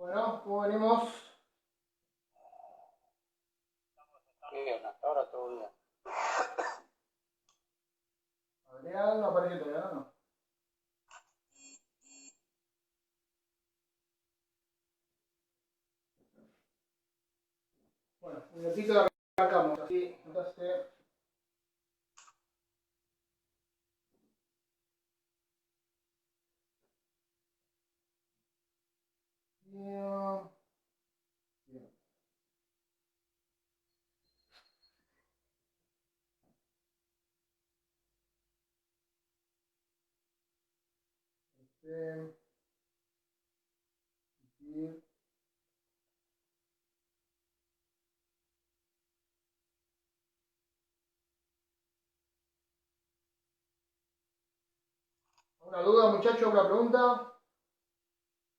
Bueno, ¿cómo venimos? Bien, hasta ahora todo bien. Adrián no aparece todavía, ¿no? Bueno, un minutito arrancamos, así, entonces... Bien. Bien. Bien. ¿Una duda, muchachos? ¿Una pregunta?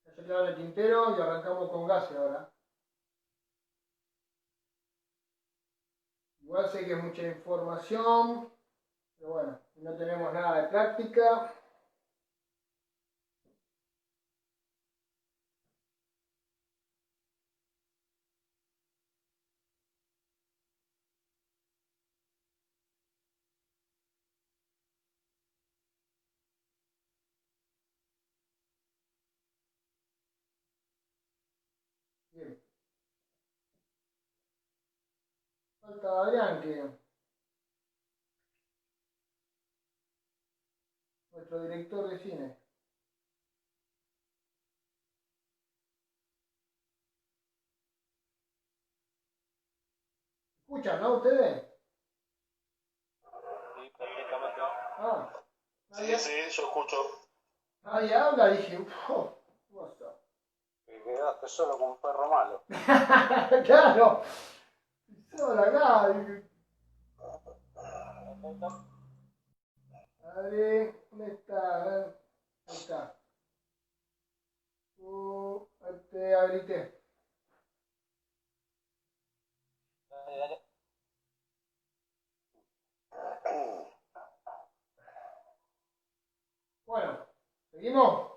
Ya se queda en el tintero y arrancamos con gases ahora. Igual sé que es mucha información, pero bueno, no tenemos nada de práctica. Bien. Falta Adrián, que nuestro director de cine. ¿Escuchan, no, ustedes? Sí, perfectamente. Ah, Sí, sí, yo escucho. nadie habla, dije, oh, cosa. Y quedaste solo con un perro malo. Claro, solo acá. Adri, ¿dónde está? A ver, ahí está. Ahí te habilité. Dale, dale. Bueno, ¿seguimos?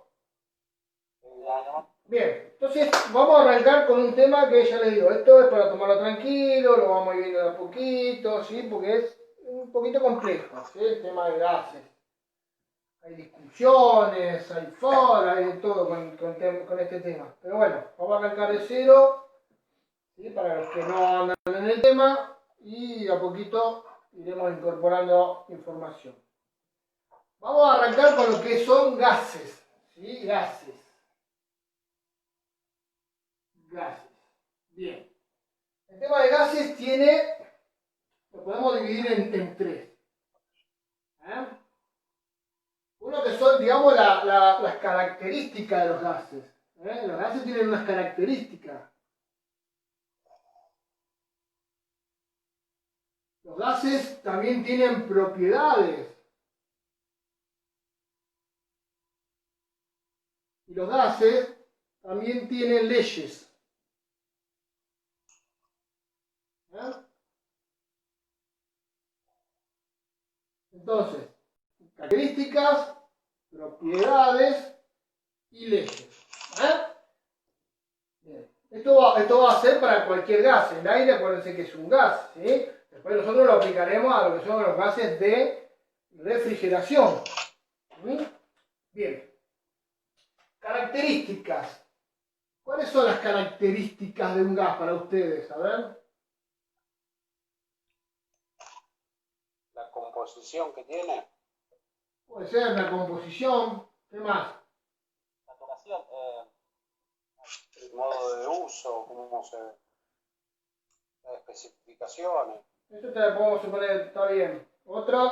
Dale nomás. Bien, entonces vamos a arrancar con un tema que ya les digo, esto es para tomarlo tranquilo, lo vamos a ir viendo de a poquito, ¿sí? Porque es un poquito complejo, ¿sí? El tema de gases. Hay discusiones, hay foros, hay de todo con este tema. Pero bueno, vamos a arrancar de cero, ¿sí? Para los que no andan en el tema y de a poquito iremos incorporando información. Vamos a arrancar con lo que son gases, ¿sí? Gases. Gases. Bien. El tema de gases lo podemos dividir en tres. ¿Eh? Uno que son, digamos, las características de los gases. ¿Eh? Los gases tienen unas características. Los gases también tienen propiedades. Y los gases también tienen leyes. ¿Eh? Entonces, características, propiedades y leyes. ¿Eh? Bien. Esto va a ser para cualquier gas. El aire, acuérdense que es un gas. ¿Sí? Después nosotros lo aplicaremos a lo que son los gases de refrigeración. ¿Sí? Bien. Características. ¿Cuáles son las características de un gas para ustedes? A ver. La composición que tiene. Puede ser la composición. ¿Qué más? Saturación. El modo de uso, cómo se. Las especificaciones. Esto te lo podemos suponer, está bien. Otro.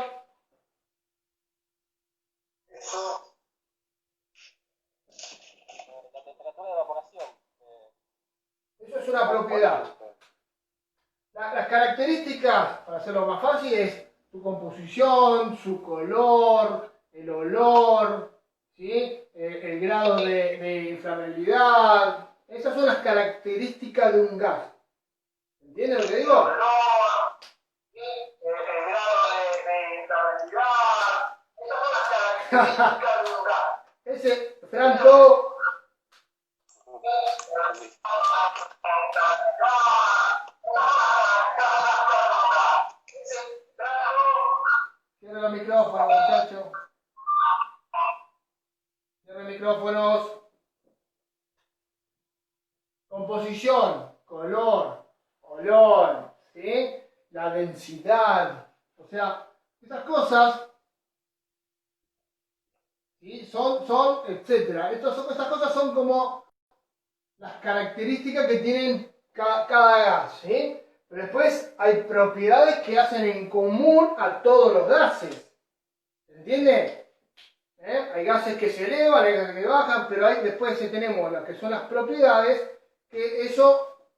Eso. La temperatura de evaporación. Eso es una propiedad. Las características, para hacerlo más fácil, es su composición, su color, el olor, ¿sí? El grado de inflamabilidad. Esas son las características de un gas. ¿Entienden lo que digo? El olor, ¿sí? El grado de inflamabilidad. Esas son las características de un gas. Ese, Franco. entendí. Cierra los micrófonos, muchachos. Cierra micrófonos. Composición, color, olor, ¿sí? La densidad. O sea, esas cosas, ¿sí? Son, etcétera. Estas cosas son como las características que tienen cada gas, ¿sí? Pero después hay propiedades que hacen en común a todos los gases. ¿Se entiende? Hay gases que se elevan, hay gases que bajan, pero después tenemos las que son las propiedades, que eso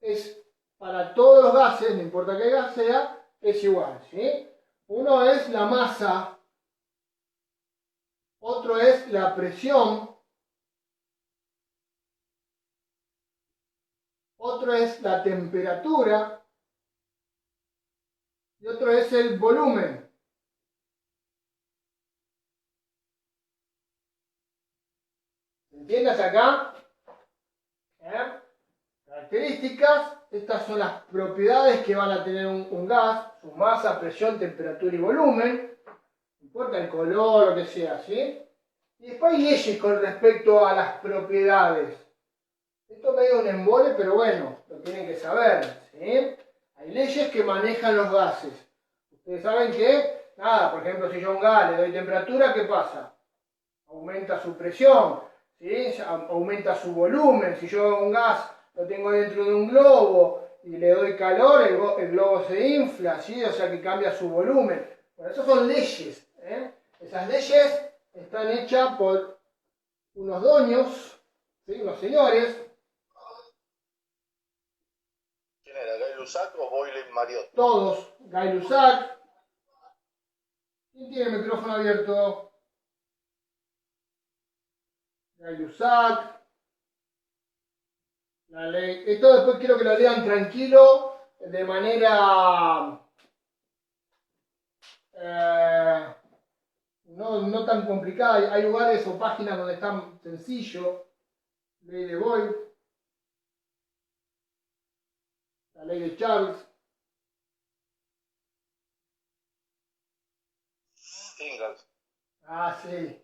es para todos los gases, no importa qué gas sea, es igual, ¿sí? Uno es la masa, otro es la presión, otro es la temperatura y otro es el volumen. ¿Entiendes acá? Características, estas son las propiedades que van a tener un gas, su masa, presión, temperatura y volumen, no importa el color, lo que sea, ¿sí? Y después hay leyes con respecto a las propiedades. Esto me dio un embole, pero bueno, lo tienen que saber, ¿sí? Hay leyes que manejan los gases. Ustedes saben que, nada, por ejemplo, si yo a un gas le doy temperatura, ¿qué pasa? Aumenta su presión, ¿sí? Aumenta su volumen. Si yo a un gas lo tengo dentro de un globo y le doy calor, el globo se infla, ¿sí? O sea que cambia su volumen. Bueno, esas son leyes, ¿eh? Esas leyes están hechas por unos dueños, ¿sí? Unos señores. ¿Quién era? ¿Guy Lussac o Boyle Mariotti? Todos, Guy Lussac. ¿Quién tiene el micrófono abierto? Guy Lussac. La ley. Esto después quiero que lo lean tranquilo, de manera no tan complicada. Hay lugares o páginas donde está sencillo. Ley de Boyle. La ley de Charles. Ingalls. Ah, sí.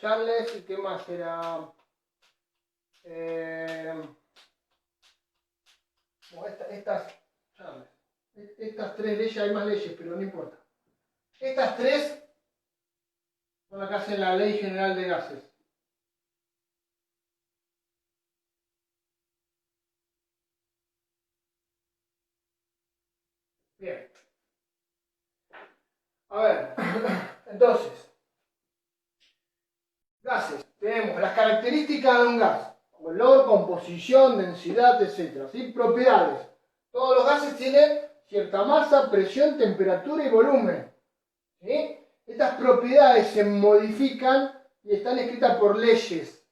Charles, ¿y qué más era? Estas tres leyes, hay más leyes, pero no importa. Estas tres son las que hacen la Ley General de Gases. Bien. A ver, entonces, gases. Tenemos las características de un gas. Color, composición, densidad, etc. ¿Sí? Propiedades. Todos los gases tienen cierta masa, presión, temperatura y volumen. ¿Sí? Estas propiedades se modifican y están escritas por leyes.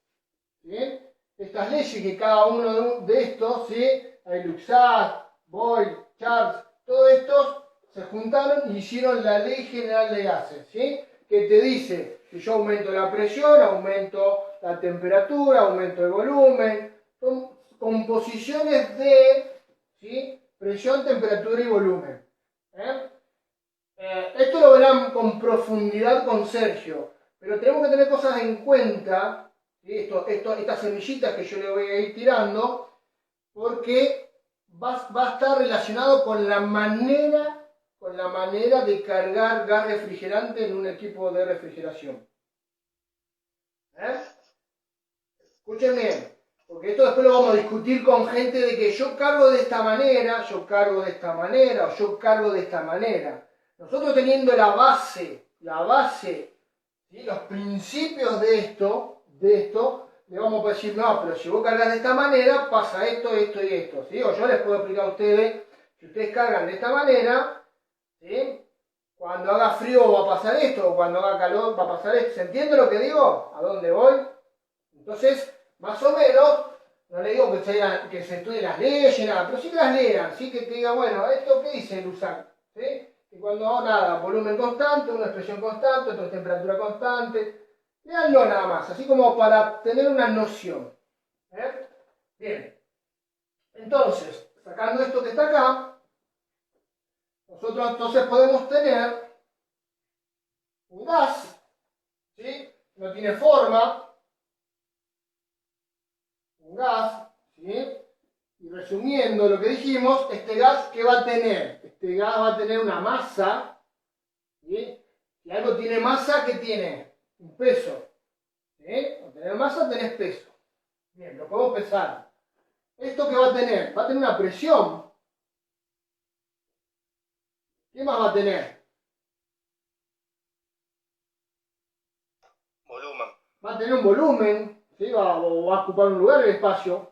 ¿Sí? Estas leyes que cada uno de estos, ¿sí? Hay Lussac, Boyle, Charles, todos estos se juntaron y hicieron la Ley General de Gases, ¿sí? Que te dice que yo aumento la presión, aumento la temperatura, aumento el volumen, son composiciones de, ¿sí? Presión, temperatura y volumen. Esto lo verán con profundidad con Sergio, pero tenemos que tener cosas en cuenta, ¿sí? Estas semillitas que yo le voy a ir tirando, porque va a estar relacionado con la manera de cargar gas refrigerante en un equipo de refrigeración. Escuchen bien, porque esto después lo vamos a discutir con gente de que yo cargo de esta manera, yo cargo de esta manera, o yo cargo de esta manera. Nosotros teniendo la base, ¿sí? Los principios de esto, le vamos a decir, no, pero si vos cargas de esta manera, pasa esto, esto y esto, ¿sí? O yo les puedo explicar a ustedes, si ustedes cargan de esta manera, ¿sí? Cuando haga frío va a pasar esto, o cuando haga calor va a pasar esto. ¿Se entiende lo que digo? ¿A dónde voy? Entonces, más o menos, no le digo que se estudien las leyes, nada, pero sí que las lean, ¿sí? Que te diga, bueno, ¿esto qué dice Lussac? ¿Sí? Que cuando nada, volumen constante, una expresión constante, otra temperatura constante. Leanlo nada más, así como para tener una noción. Bien. Entonces, sacando esto que está acá, nosotros entonces podemos tener un gas, ¿sí? No tiene forma, un gas, ¿sí? Y resumiendo lo que dijimos, este gas, ¿qué va a tener? Este gas va a tener una masa, ¿sí? Si algo tiene masa, ¿qué tiene? Un peso, ¿sí? Al tener masa tenés peso. Bien, lo podemos pesar. ¿Esto qué va a tener? Va a tener una presión. ¿Qué más va a tener? Volumen. Va a tener un volumen, ¿sí? O va a ocupar un lugar en el espacio.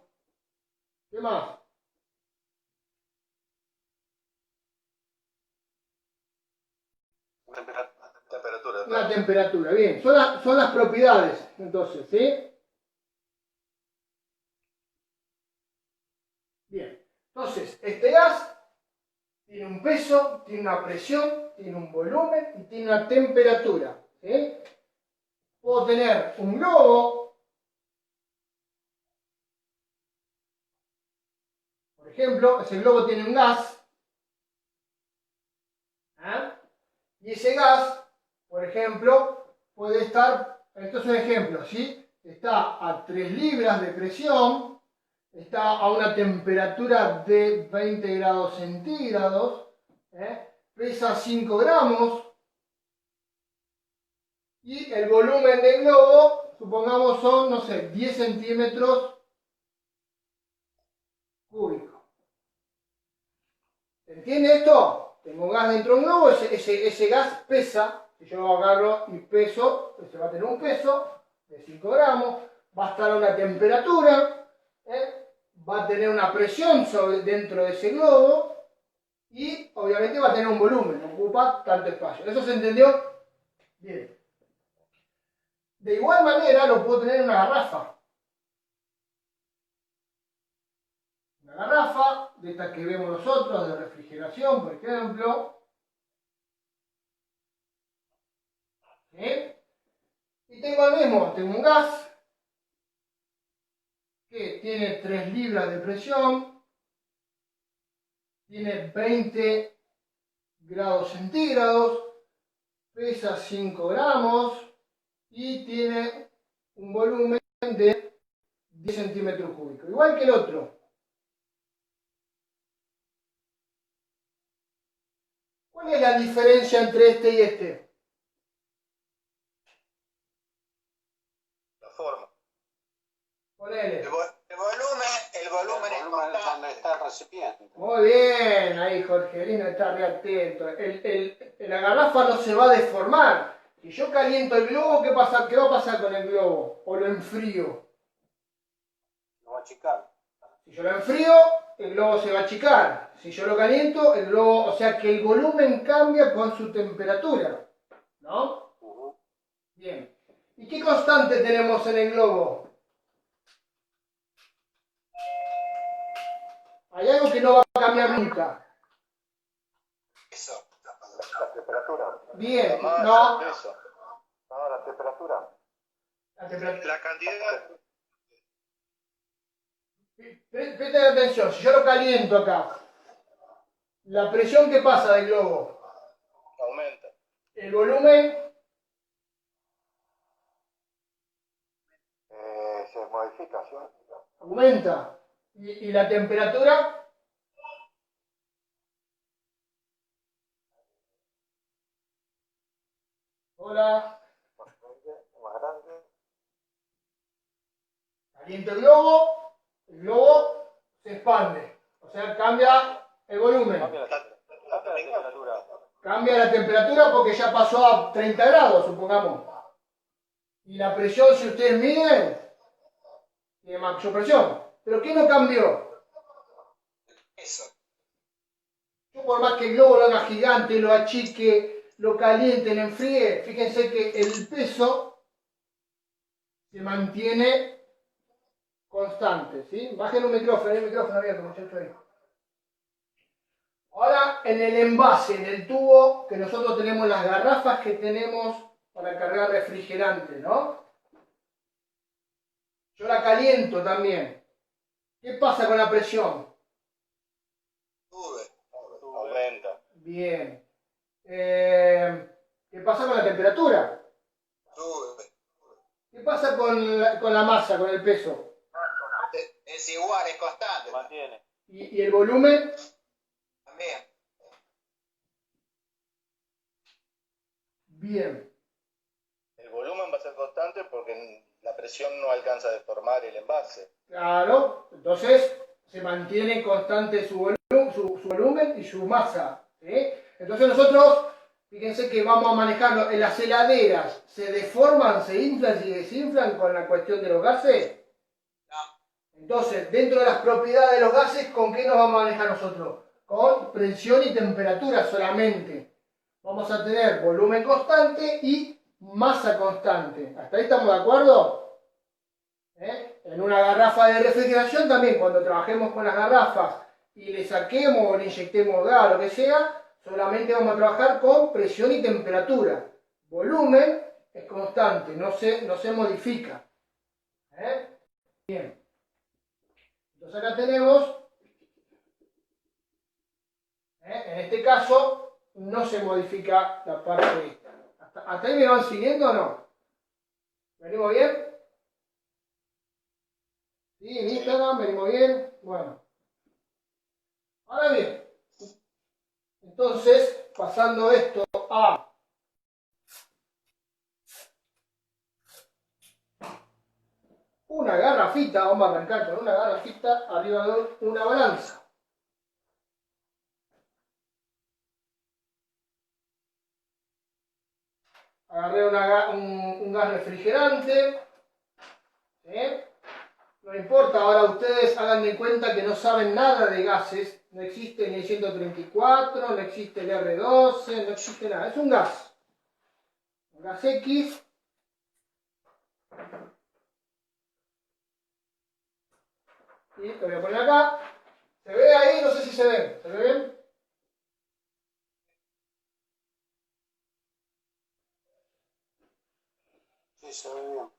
¿Qué más? Temperatura. Una temperatura, bien. Son las propiedades, entonces, ¿sí? Bien. Entonces, este gas tiene un peso, tiene una presión, tiene un volumen y tiene una temperatura, ¿sí? Puedo tener un globo, por ejemplo, ese globo tiene un gas, ¿ah? Y ese gas, por ejemplo, puede estar, esto es un ejemplo, ¿sí? Está a 3 libras de presión, está a una temperatura de 20 grados centígrados, pesa 5 gramos, y el volumen del globo, supongamos son, no sé, 10 centímetros cúbicos. ¿Se entiende esto? Tengo gas dentro de un globo, ese gas pesa, si yo agarro y peso, se va a tener un peso de 5 gramos, va a estar a una temperatura, va a tener una presión dentro de ese globo y obviamente va a tener un volumen, ocupa tanto espacio. ¿Eso se entendió? Bien. De igual manera lo puedo tener en una garrafa. Una garrafa, de estas que vemos nosotros, de refrigeración, por ejemplo. ¿Sí? Y tengo el mismo, tengo un gas que tiene 3 libras de presión, tiene 20 grados centígrados, pesa 5 gramos y tiene un volumen de 10 centímetros cúbicos, igual que el otro. ¿Cuál es la diferencia entre este y este? La forma. Ponele. El volumen es donde está el recipiente. Muy bien, ahí Jorgelino está re atento. La garrafa no se va a deformar. Si yo caliento el globo, ¿qué va a pasar con el globo? ¿O lo enfrío? Lo va a achicar. Si yo lo enfrío, el globo se va a achicar. Si yo lo caliento, el globo, o sea que el volumen cambia con su temperatura. ¿No? Bien. ¿Y qué constante tenemos en el globo? Hay algo que no va a cambiar nunca. Eso. La temperatura. Bien, La masa, no. el peso. No, la temperatura. La temperatura. La cantidad. Presten atención, si yo lo caliento acá, la presión que pasa del globo, Aumenta. el volumen, Se modifica, ¿sí? aumenta. Y la temperatura, hola, Más grande. caliento el globo se expande, o sea, cambia el volumen. Cambia la temperatura. Cambia la temperatura porque ya pasó a 30 grados, supongamos. Y la presión, si ustedes miden, tiene mayor presión. ¿Pero qué no cambió? Eso. Yo por más que el globo lo haga gigante, lo achique, lo caliente, lo enfríe, fíjense que el peso se mantiene constante, ¿sí? Bajen un micrófono, hay un micrófono abierto, muchachos ahí. Ahora en el envase, en el tubo que nosotros tenemos, las garrafas que tenemos para cargar refrigerante, ¿no? Yo la caliento también. ¿Qué pasa con la presión? Sube. Aumenta. Bien. ¿Qué pasa con la temperatura? Sube. ¿Qué pasa con la masa, con el peso? Es igual, es Se constante. mantiene. ¿Y el volumen? También. Bien. El volumen va a ser constante porque la presión no alcanza a deformar el envase. Claro. Entonces se mantiene constante su volumen y su masa. ¿Sí? Entonces nosotros, fíjense que vamos a manejarlo. En las heladeras, ¿se deforman, se inflan y desinflan con la cuestión de los gases? No. Entonces, dentro de las propiedades de los gases, ¿con qué nos vamos a manejar nosotros? Con presión y temperatura solamente. Vamos a tener volumen constante y masa constante. ¿Hasta ahí estamos de acuerdo? En una garrafa de refrigeración también, cuando trabajemos con las garrafas y le saquemos o le inyectemos gas, lo que sea, solamente vamos a trabajar con presión y temperatura. Volumen es constante, no se modifica. Bien. Entonces acá tenemos, en este caso, no se modifica la parte esta. ¿Hasta ahí me van siguiendo o no? ¿Venimos bien? ¿Sí? ¿En Instagram? ¿Venimos bien? Bueno. Ahora bien, entonces, pasando esto a una garrafita, vamos a arrancar con una garrafita arriba de una balanza. Agarré un gas refrigerante. ¿Sí? No importa, ahora ustedes hagan de cuenta que no saben nada de gases. No existe ni el 134, no existe el R12, no existe nada. Es un gas. Un gas X. Y lo voy a poner acá. ¿Se ve ahí? No sé si se ve. ¿Se ve bien? Sí, se ve bien.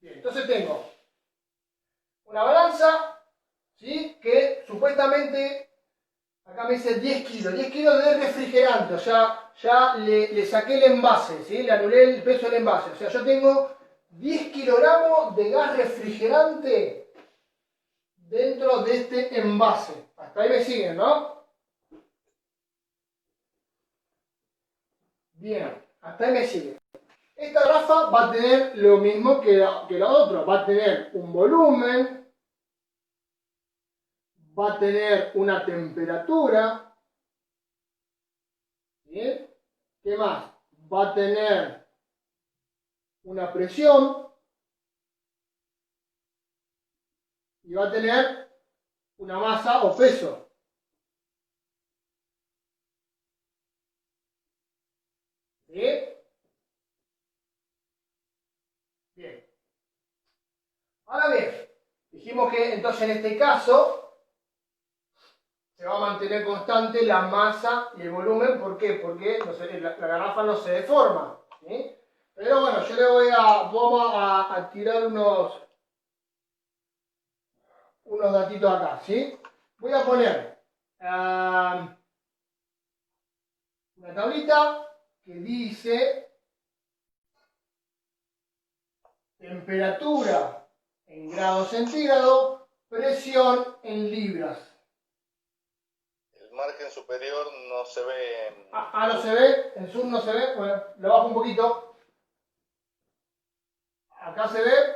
Bien, entonces tengo una balanza, ¿sí? Que supuestamente, acá me dice 10 kilos. 10 kilos de refrigerante, o sea, ya le saqué el envase, ¿sí? Le anulé el peso del envase. O sea, yo tengo 10 kilogramos de gas refrigerante dentro de este envase. Hasta ahí me siguen, ¿no? Bien, hasta ahí me siguen. Esta garrafa va a tener lo mismo que la otra. Va a tener un volumen, va a tener una temperatura. ¿Bien? ¿Qué más? Va a tener una presión y va a tener una masa o peso. ¿Sí? Bien. Ahora bien, dijimos que entonces en este caso se va a mantener constante la masa y el volumen. ¿Por qué? Porque la garrafa no se deforma. ¿Sí? Pero bueno, yo vamos a tirar unos datitos acá, ¿sí? Voy a poner una tablita que dice temperatura en grados centígrados, presión en libras. El margen superior no se ve. No se ve, en Zoom no se ve, bueno, lo bajo un poquito. Acá se ve.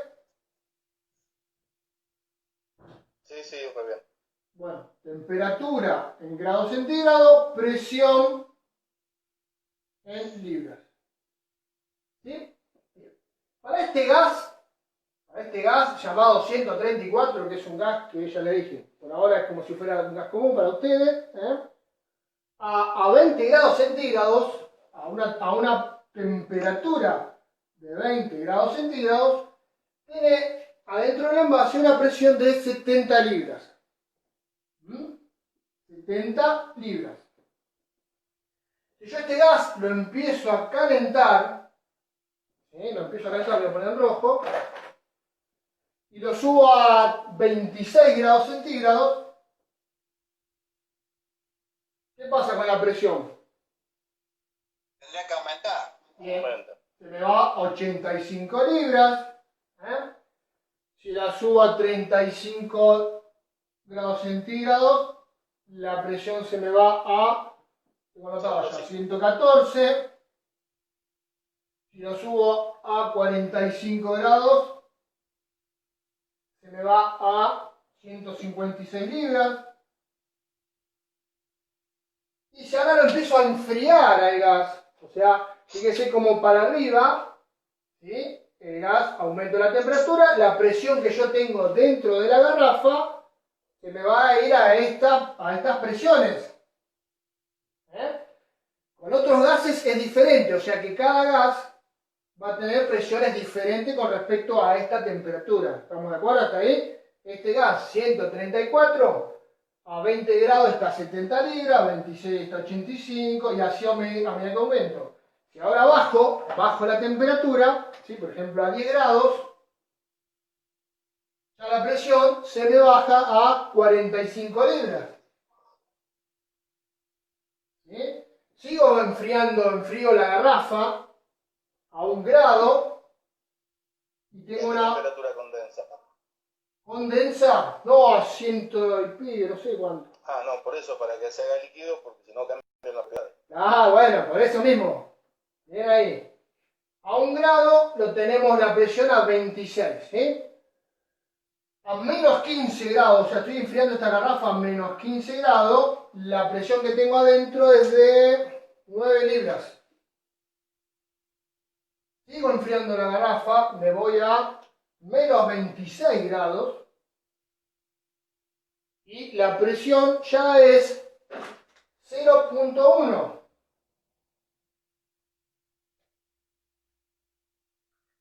Sí, sí, muy bien. Bueno, temperatura en grados centígrados, presión en libras. ¿Sí? Bien. Para este gas llamado 134, que es un gas que ya le dije, por ahora es como si fuera un gas común para ustedes, a 20 grados centígrados, a una temperatura de 20 grados centígrados, tiene adentro del envase una presión de 70 libras. 70 libras. Si yo este gas lo empiezo a calentar, ¿sí? Lo empiezo a calentar, lo voy a poner en rojo, y lo subo a 26 grados centígrados, ¿qué pasa con la presión? Tendría que aumentar. Bien, Aumenta. se me va a 85 libras. Si la subo a 35 grados centígrados, la presión se me va a, tengo anotado ya, 114. Si lo subo a 45 grados, se me va a 156 libras. Y si ahora lo empiezo a enfriar al gas, o sea, fíjese como para arriba, ¿sí? El gas aumenta la temperatura, la presión que yo tengo dentro de la garrafa se me va a ir a estas presiones. Con otros gases es diferente, o sea que cada gas va a tener presiones diferentes con respecto a esta temperatura. ¿Estamos de acuerdo hasta ahí? Este gas 134, a 20 grados está a 70 libras, a 26 está a 85 y así a medida que aumento. Si ahora bajo la temperatura, ¿sí? Por ejemplo a 10 grados, ya la presión se me baja a 45 libras. ¿Sí? Sigo enfrío la garrafa a 1 grado y tengo una temperatura condensa? condensa, no a 100 y pico, no sé cuánto. Ah, no, por eso, para que se haga líquido, porque si no cambian las propiedades. Ah, bueno, por eso mismo. Bien ahí. A 1 grado lo tenemos la presión a 26, ¿sí? A menos 15 grados, o sea, estoy enfriando esta garrafa a menos 15 grados, la presión que tengo adentro es de 9 libras. Sigo enfriando la garrafa, me voy a menos 26 grados y la presión ya es 0.1.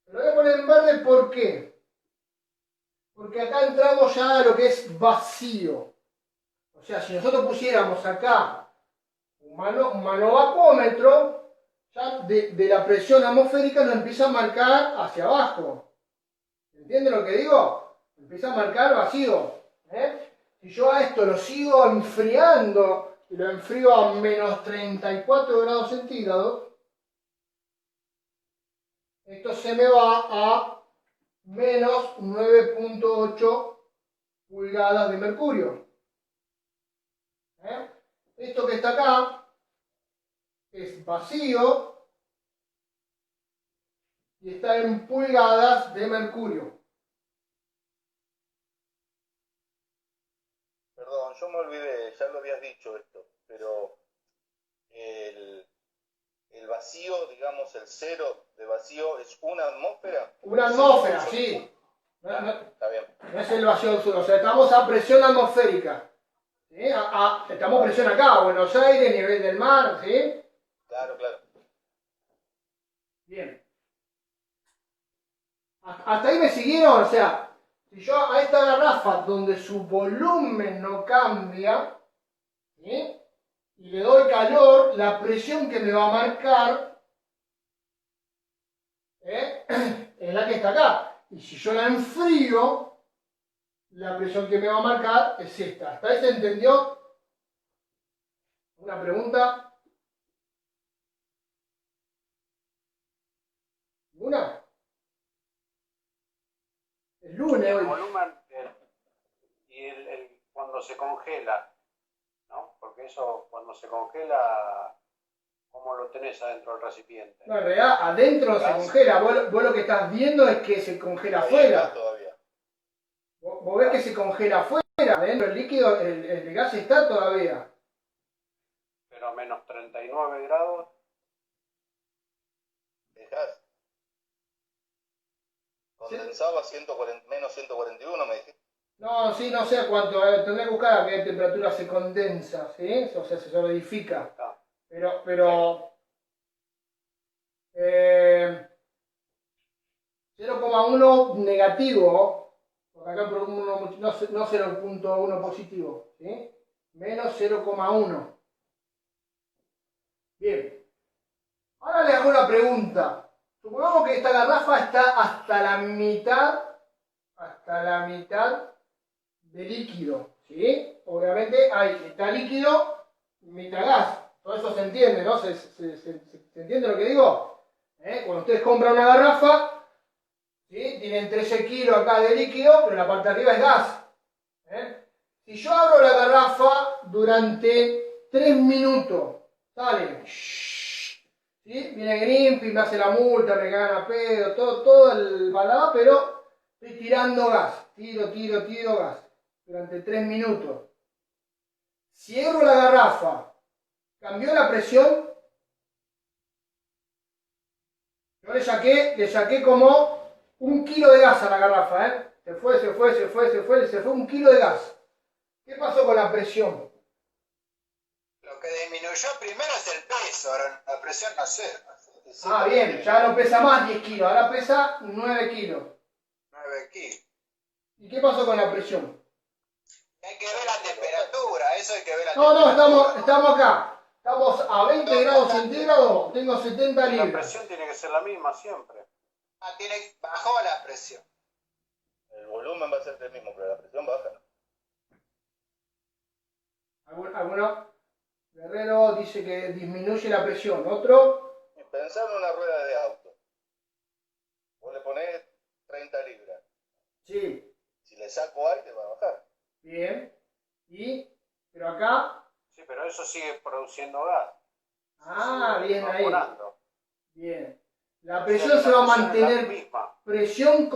Lo voy a poner en verde, ¿por qué? Porque acá entramos ya a lo que es vacío. O sea, si nosotros pusiéramos acá un manovacómetro, ya de la presión atmosférica nos empieza a marcar hacia abajo. ¿Entienden lo que digo? Empieza a marcar vacío. Si yo a esto lo sigo enfriando y lo enfrío a menos 34 grados centígrados, esto se me va a menos 9.8 pulgadas de mercurio. Esto que está acá es vacío y está en pulgadas de mercurio. Perdón, yo me olvidé, ya lo habías dicho esto, pero el vacío, digamos, el cero de vacío es una atmósfera. Una atmósfera, sí. Está bien. No es el vacío absoluto, o sea, estamos a presión atmosférica. ¿Sí? Estamos a presión acá, Buenos Aires, nivel del mar, ¿sí? Claro, claro. Bien. Hasta ahí me siguieron, o sea, si yo a esta garrafa donde su volumen no cambia, ¿sí? Y le doy calor, la presión que me va a marcar es la que está acá. Y si yo la enfrío, la presión que me va a marcar es esta. ¿Hasta ahí se entendió? ¿Una pregunta? ¿Una? El lunes El hoy. volumen y cuando se congela, ¿no? Porque eso cuando se congela, ¿cómo lo tenés adentro del recipiente? No, en realidad adentro se congela. Vos lo que estás viendo es que se congela afuera. Todavía. Vos ves que se congela afuera. Adentro el líquido, el gas está todavía. Pero a menos 39 grados. Dejás. Condensaba menos 141, me dijiste. No, sí, no sé a cuánto. Tendré que buscar a qué temperatura se condensa, ¿sí? O sea, se solidifica. Ah, Pero 0,1 negativo. Porque acá no 0.1 positivo, ¿sí? Menos 0,1. Bien. Ahora le hago una pregunta. Supongamos que esta garrafa está hasta la mitad de líquido, ¿sí? Obviamente está líquido y mitad gas. Todo eso se entiende, ¿no? ¿Se entiende lo que digo? Cuando ustedes compran una garrafa, ¿sí? Tienen 13 kilos acá de líquido, pero la parte de arriba es gas. Si yo abro la garrafa durante 3 minutos, sale, ¿sí? Viene Greenpeace, me hace la multa, me cagan a pedo, todo el balada, pero estoy tirando gas, tiro gas, durante 3 minutos. Cierro la garrafa, cambió la presión, yo le saqué como 1 kilo de gas a la garrafa, se fue 1 kilo de gas. ¿Qué pasó con la presión? Lo que disminuyó primero es el peso, ahora la presión no sé. Ah, bien, ya no pesa más 10 kilos, ahora pesa 9 kilos. 9 kilos. ¿Y qué pasó con la presión? Hay que ver la temperatura, eso hay que ver la No, temperatura. estamos acá. Estamos a 20 grados centígrados, tengo 70 La libras. presión tiene que ser la misma siempre. Bajó la presión. El volumen va a ser el mismo, pero la presión baja. Alguno, Guerrero dice que disminuye la presión. Otro, Y pensar en una rueda de auto. Vos le ponés 30 libras. sí, Si le saco aire, va a bajar. bien. Pero acá, Sí, pero eso sigue produciendo gas. ah, bien ahí. Evaporando. Bien. La O sea, presión que se la va a presión es la mantener, misma. presión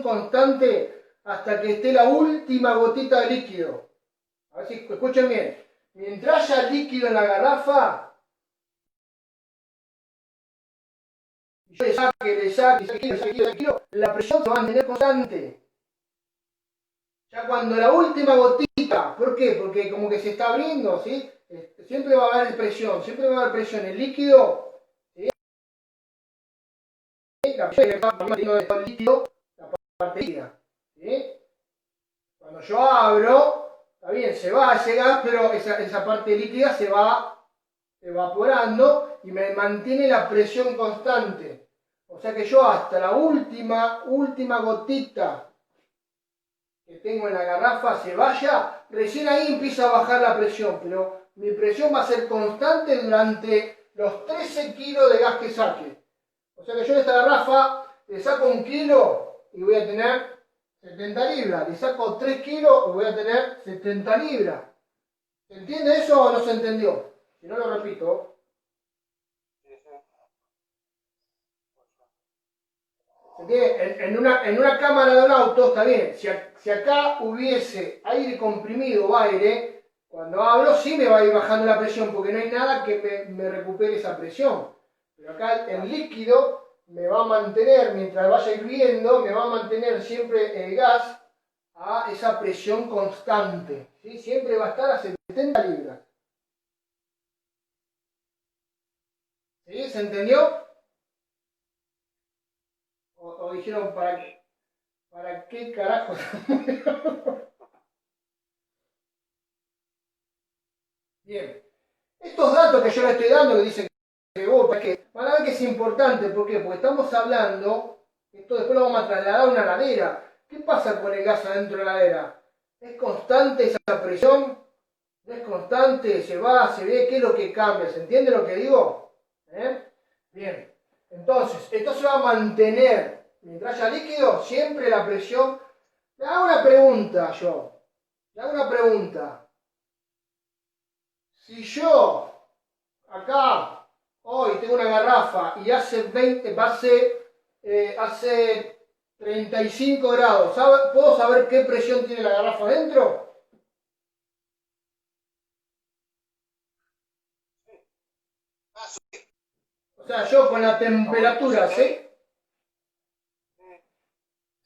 constante hasta que esté la última gotita de líquido. A ver si escuchen bien. Mientras haya líquido en la garrafa, y yo le saque, la presión se va a mantener constante. Ya cuando la última gotita, ¿por qué? Porque como que se está abriendo, ¿sí? Siempre va a haber presión, El líquido, ¿sí? La presión que va manteniendo el líquido, la parte líquida, ¿sí? Cuando yo abro, está bien, se va ese gas, pero esa parte líquida se va evaporando y me mantiene la presión constante. O sea que yo hasta la última gotita que tengo en la garrafa se vaya, recién ahí empieza a bajar la presión, pero mi presión va a ser constante durante los 13 kilos de gas que saque. O sea que yo de esta garrafa le saco 1 kilo y voy a tener 70 libras. Le saco 3 kilos y voy a tener 70 libras. ¿Se entiende eso o no se entendió? Si no lo repito. Sí, sí. ¿Se entiende? En una cámara de un auto está bien. Si acá hubiese aire comprimido o aire, cuando abro sí me va a ir bajando la presión porque no hay nada que me recupere esa presión. Pero acá el líquido me va a mantener, mientras vaya hirviendo, me va a mantener siempre el gas a esa presión constante. ¿Sí? Siempre va a estar a 70 libras. ¿Sí? ¿Se entendió? ¿O dijeron para qué carajo? Bien. Estos datos que yo le estoy dando, que dicen que van a ver que es importante. ¿Por qué? Porque estamos hablando, esto después lo vamos a trasladar a una heladera. ¿Qué pasa con el gas adentro de la heladera? ¿Es constante esa presión? ¿No es constante? ¿Se va? ¿Se ve? ¿Qué es lo que cambia? ¿Se entiende lo que digo? Bien. Entonces, esto se va a mantener. Mientras haya líquido, siempre la presión. Le hago una pregunta yo. Si yo, acá, hoy tengo una garrafa y hace 35 grados, ¿puedo saber qué presión tiene la garrafa adentro? O sea, yo con la temperatura, ¿sí?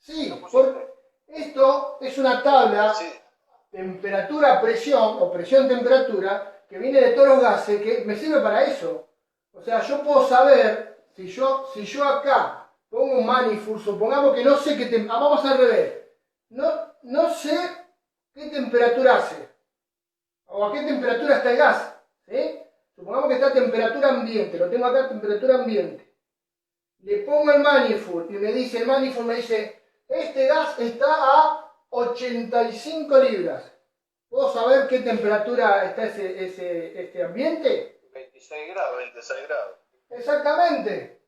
Sí, esto es una tabla, Sí. temperatura-presión, o presión-temperatura, que viene de todos los gases, que me sirve para eso. O sea, yo puedo saber, si yo acá pongo un manifold, supongamos que no sé qué temperatura, vamos al revés, no sé qué temperatura hace, o a qué temperatura está el gas, ¿sí? Supongamos que está a temperatura ambiente, lo tengo acá a temperatura ambiente. Le pongo el manifold y me dice, el manifold me dice, este gas está a 85 libras. ¿Puedo saber qué temperatura está este ambiente? 26 grados. 26 grados. Exactamente.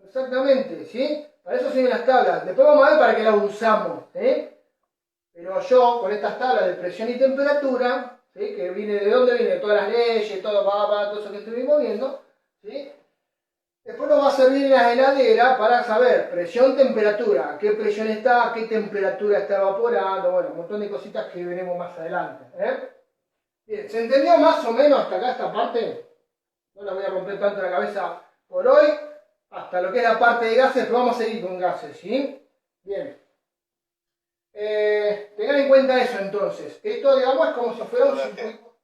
Exactamente, ¿sí? Para eso sirven las tablas. Después vamos a ver para qué las usamos, Pero yo, con estas tablas de presión y temperatura, ¿sí? Que viene de dónde viene, todas las leyes, todo eso que estuvimos viendo, ¿sí? Después nos va a servir en la heladera para saber presión, temperatura, a qué presión está, a qué temperatura está evaporando, bueno, un montón de cositas que veremos más adelante, Bien, ¿se entendió más o menos hasta acá esta parte? No la voy a romper tanto la cabeza por hoy, hasta lo que es la parte de gases, pero vamos a seguir con gases, ¿sí? Bien. Tengan en cuenta eso entonces. Esto, digamos, es como si fuera un circuito.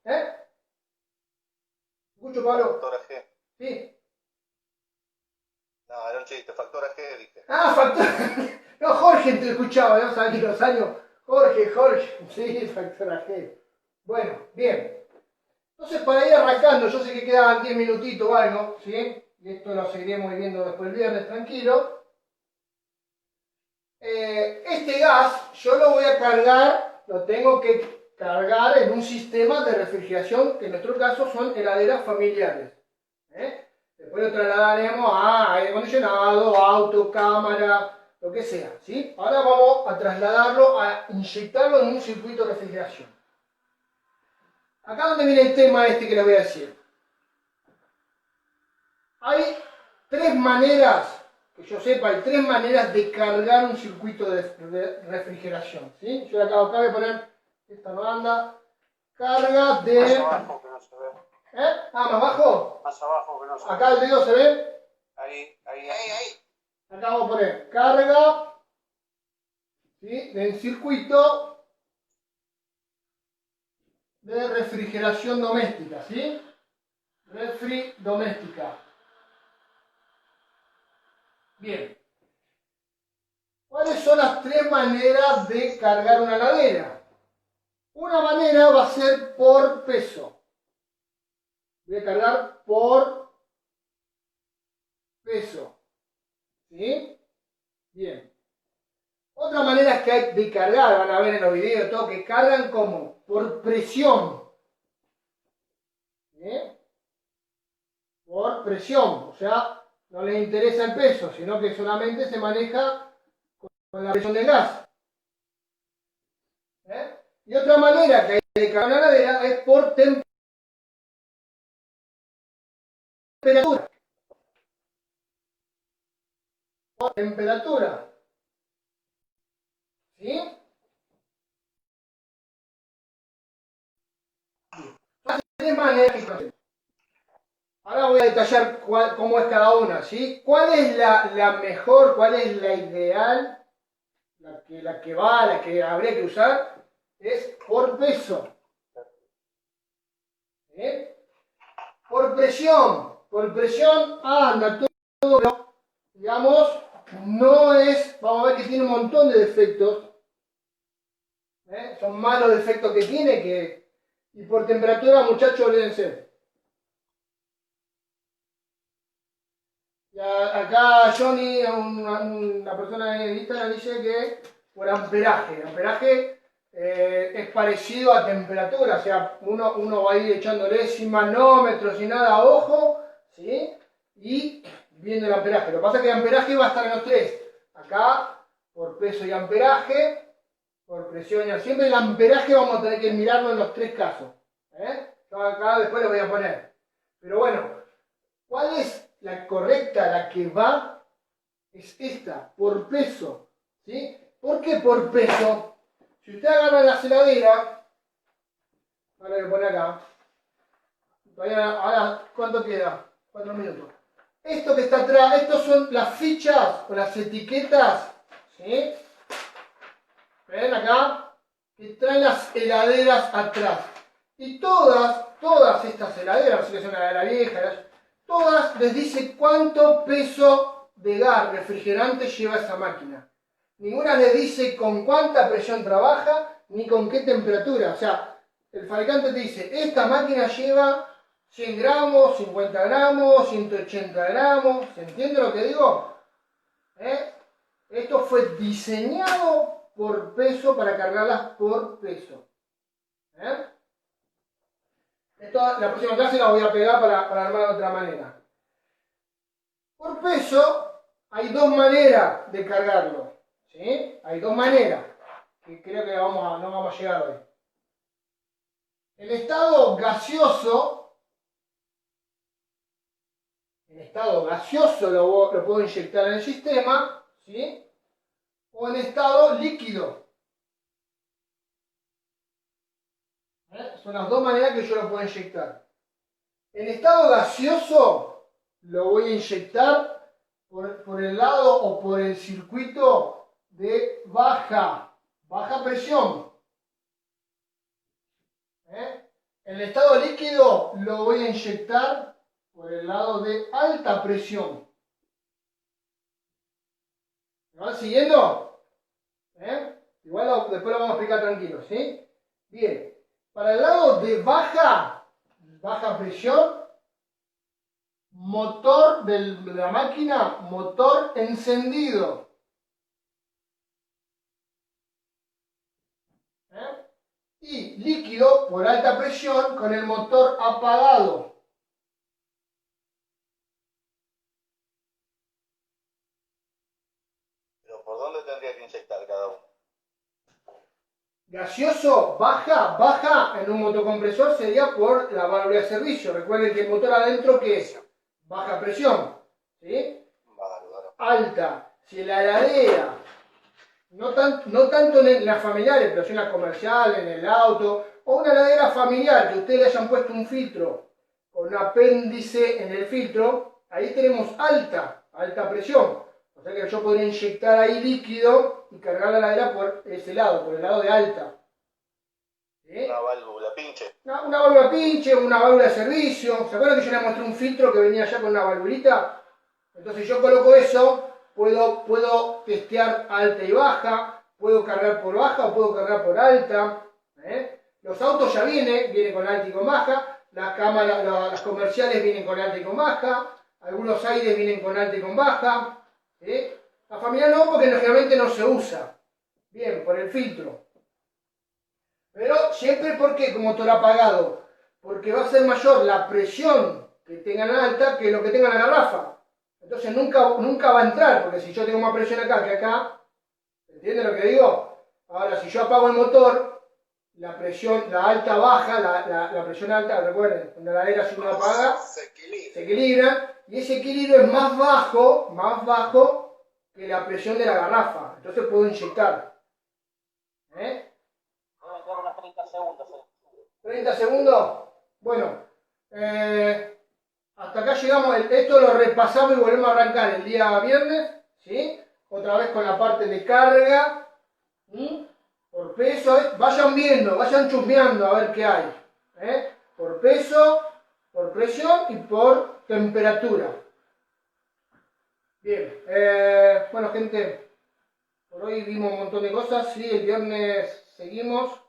¿Escucho, Pablo? Factor G. Sí. No, era un chiste, factor G, dije. Ah, factor. No, Jorge te escuchaba, ¿no? ¿Sabes que los años? Jorge. Sí, factor AG. Bueno, bien. Entonces, para ir arrancando, yo sé que quedaban 10 minutitos o algo, ¿sí? Y esto lo seguiremos viendo después el viernes, tranquilo. Este gas, yo lo voy a cargar, lo tengo que cargar en un sistema de refrigeración, que en nuestro caso son heladeras familiares. Después lo trasladaremos a aire acondicionado, auto, cámara, lo que sea, ¿sí? Ahora vamos a trasladarlo, a inyectarlo en un circuito de refrigeración. Acá donde viene el tema este que les voy a decir. Hay tres maneras, que yo sepa, hay tres maneras de cargar un circuito de refrigeración, ¿sí? Yo acá voy a poner, esta no anda, carga de... Más abajo que no se ve. ¿Más abajo? Más abajo que no se ve. Acá el dedo se ve. Ahí. Acá vamos a poner carga, ¿sí? Del circuito de refrigeración doméstica, ¿sí? Refri doméstica. Bien. ¿Cuáles son las tres maneras de cargar una heladera? Una manera va a ser por peso. Voy a cargar por peso. ¿Sí? Bien. Otra manera que hay de cargar, van a ver en los videos todo, que cargan como por presión. ¿Sí? Por presión, o sea, no les interesa el peso, sino que solamente se maneja con la presión del gas. Y otra manera que hay de cargar una heladera es por temperatura. Por temperatura. ¿Sí? Hay tres maneras que conocemos. Ahora voy a detallar cómo es cada una, ¿sí? ¿Cuál es la mejor, cuál es la ideal, la que habría que usar? Es por peso. ¿Sí? Por presión anda todo, pero digamos, no es, vamos a ver que tiene un montón de defectos. Son malos defectos que tiene, y por temperatura, muchachos, olvídense. Acá Johnny, una persona de Instagram, dice que por amperaje es parecido a temperatura, o sea, uno va a ir echándole sin manómetro, sin nada a ojo, ¿sí? Y viendo el amperaje. Lo que pasa es que el amperaje va a estar en los tres. Acá, por peso y amperaje, por presión y siempre el amperaje vamos a tener que mirarlo en los tres casos. Yo acá después lo voy a poner. Pero bueno, ¿cuál es la correcta, la que va? Es esta, por peso, ¿sí? ¿Por qué por peso? Si usted agarra la heladera, ahora voy a poner acá, ahora, ¿cuánto queda? 4 minutos. Esto que está atrás, estos son las fichas o las etiquetas, ¿sí? ¿Ven acá? Que traen las heladeras atrás. Y todas estas heladeras, si es una heladera vieja, todas les dice cuánto peso de gas refrigerante lleva esa máquina. Ninguna les dice con cuánta presión trabaja, ni con qué temperatura. O sea, el fabricante te dice, esta máquina lleva 100 gramos, 50 gramos, 180 gramos. ¿Se entiende lo que digo? Esto fue diseñado por peso para cargarlas por peso. Esto, la próxima clase la voy a pegar para armar de otra manera. Por peso hay dos maneras de cargarlo. ¿Sí? Hay dos maneras que creo que no vamos a llegar hoy. En estado gaseoso lo puedo inyectar en el sistema, ¿sí? O en estado líquido. Son las dos maneras que yo lo puedo inyectar. En estado gaseoso lo voy a inyectar por el lado o por el circuito de baja presión. En el estado líquido lo voy a inyectar por el lado de alta presión. ¿Me van siguiendo? Igual después lo vamos a explicar tranquilo, ¿sí? Bien. Para el lado de baja presión, motor de la máquina, motor encendido. Y líquido por alta presión con el motor apagado. Pero ¿por dónde tendría que inyectar cada uno? Gaseoso, baja en un motocompresor sería por la válvula de servicio. Recuerden que el motor adentro, ¿qué es? Baja presión. ¿Sí? Bárbaro. Alta. Si la heladera, no tanto en las familiares, pero si en la comercial, en el auto, o una heladera familiar que ustedes le hayan puesto un filtro con un apéndice en el filtro, ahí tenemos alta presión. O sea que yo podría inyectar ahí líquido y cargar la heladera por ese lado, por el lado de alta. ¿Sí? Una válvula pinche. Una válvula pinche, una válvula de servicio. ¿Se acuerdan que yo les mostré un filtro que venía ya con una valvulita? Entonces yo coloco eso, puedo testear alta y baja, puedo cargar por baja o puedo cargar por alta. Los autos ya vienen con alta y con baja, las cámaras, las comerciales vienen con alta y con baja, algunos aires vienen con alta y con baja. La familia no, porque generalmente no se usa. Bien, por el filtro. Pero siempre porque con motor apagado. Porque va a ser mayor la presión que tengan alta que lo que tenga la garrafa. Entonces nunca va a entrar, porque si yo tengo más presión acá que acá, ¿entienden lo que digo? Ahora, si yo apago el motor, la presión, la alta baja, la presión alta, recuerden, cuando la heladera si uno apaga, se equilibra, y ese equilibrio es más bajo que la presión de la garrafa. Entonces puedo inyectar. Deben quedar unos 30 segundos. 30 segundos. Bueno, hasta acá llegamos. Esto lo repasamos y volvemos a arrancar el día viernes. ¿Sí? Otra vez con la parte de carga. Por peso. Vayan viendo, vayan chusmeando a ver qué hay. Por peso, por presión y por temperatura. Bien, bueno gente, por hoy vimos un montón de cosas, sí, el viernes seguimos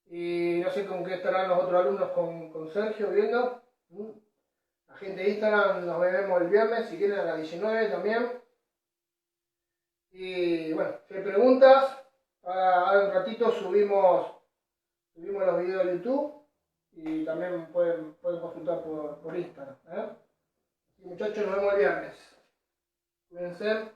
y no sé con qué estarán los otros alumnos con Sergio viendo. La gente de Instagram nos vemos el viernes, si quieren a las 19 también. Y bueno, si hay preguntas, ahora un ratito subimos los videos de YouTube y también pueden consultar por Instagram. Y muchachos, nos vemos el viernes. Cuídense.